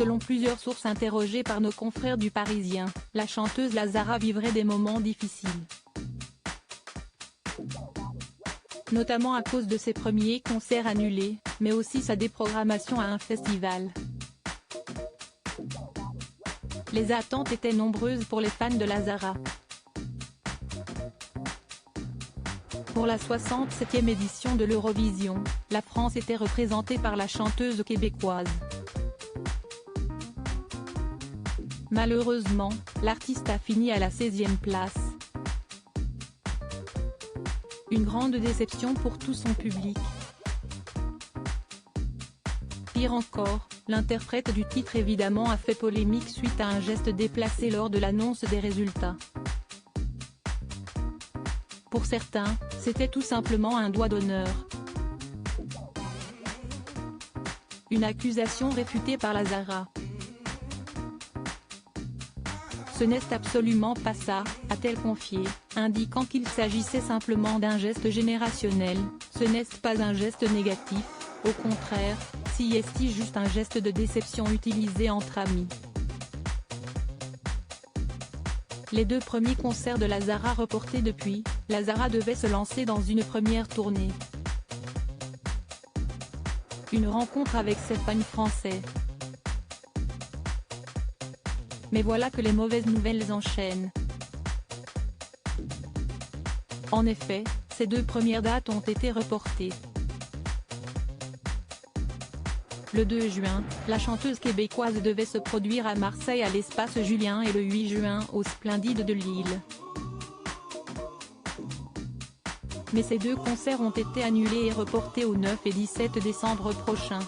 Selon plusieurs sources interrogées par nos confrères du Parisien, la chanteuse Lazara vivrait des moments difficiles. Notamment à cause de ses premiers concerts annulés, mais aussi sa déprogrammation à un festival. Les attentes étaient nombreuses pour les fans de Lazara. Pour la 67e édition de l'Eurovision, la France était représentée par la chanteuse québécoise. Malheureusement, l'artiste a fini à la 16e place. Une grande déception pour tout son public. Pire encore, l'interprète du titre évidemment a fait polémique suite à un geste déplacé lors de l'annonce des résultats. Pour certains, c'était tout simplement un doigt d'honneur. Une accusation réfutée par Lazara. Ce n'est absolument pas ça, a-t-elle confié, indiquant qu'il s'agissait simplement d'un geste générationnel. Ce n'est pas un geste négatif, au contraire, si est juste un geste de déception utilisé entre amis. Les deux premiers concerts de Lazara reportés depuis, Lazara devait se lancer dans une première tournée. Une rencontre avec ses fans français. Mais voilà que les mauvaises nouvelles enchaînent. En effet, ces deux premières dates ont été reportées. Le 2 juin, la chanteuse québécoise devait se produire à Marseille à l'Espace Julien et le 8 juin au Splendide de Lille. Mais ces deux concerts ont été annulés et reportés au 9 et 17 décembre prochains.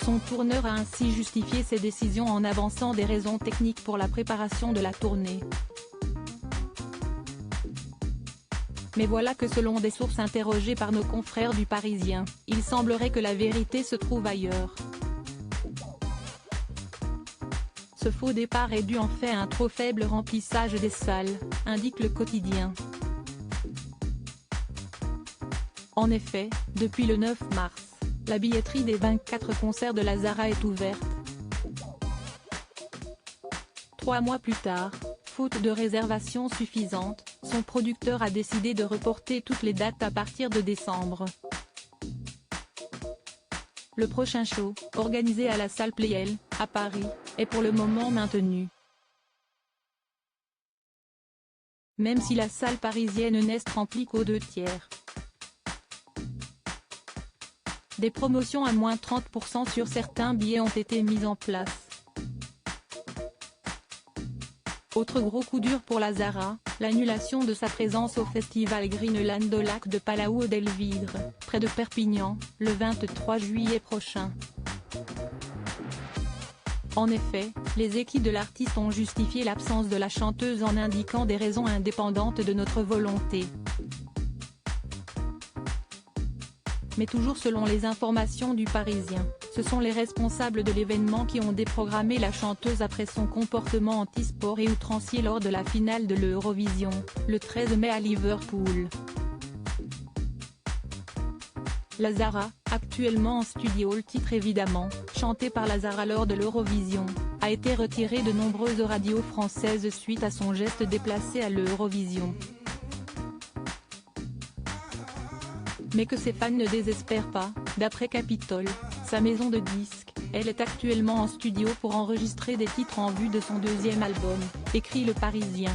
Son tourneur a ainsi justifié ses décisions en avançant des raisons techniques pour la préparation de la tournée. Mais voilà que selon des sources interrogées par nos confrères du Parisien, il semblerait que la vérité se trouve ailleurs. Ce faux départ est dû en fait à un trop faible remplissage des salles, indique le quotidien. En effet, depuis le 9 mars, la billetterie des 24 concerts de Lazara est ouverte. 3 mois plus tard, faute de réservations suffisantes, son producteur a décidé de reporter toutes les dates à partir de décembre. Le prochain show, organisé à la salle Playel, à Paris, est pour le moment maintenu. Même si la salle parisienne n'est remplie qu'aux 2/3. Des promotions à moins 30% sur certains billets ont été mises en place. Autre gros coup dur pour Lazara, l'annulation de sa présence au festival Greenland au lac de Palau-Delvidre, près de Perpignan, le 23 juillet prochain. En effet, les équipes de l'artiste ont justifié l'absence de la chanteuse en indiquant des raisons indépendantes de notre volonté. Mais toujours selon les informations du Parisien, ce sont les responsables de l'événement qui ont déprogrammé la chanteuse après son comportement anti-sport et outrancier lors de la finale de l'Eurovision, le 13 mai à Liverpool. Lazara, actuellement en studio, le titre évidemment, chanté par Lazara lors de l'Eurovision, a été retiré de nombreuses radios françaises suite à son geste déplacé à l'Eurovision. Mais que ses fans ne désespèrent pas, d'après Capitol, sa maison de disques, elle est actuellement en studio pour enregistrer des titres en vue de son deuxième album, écrit Le Parisien.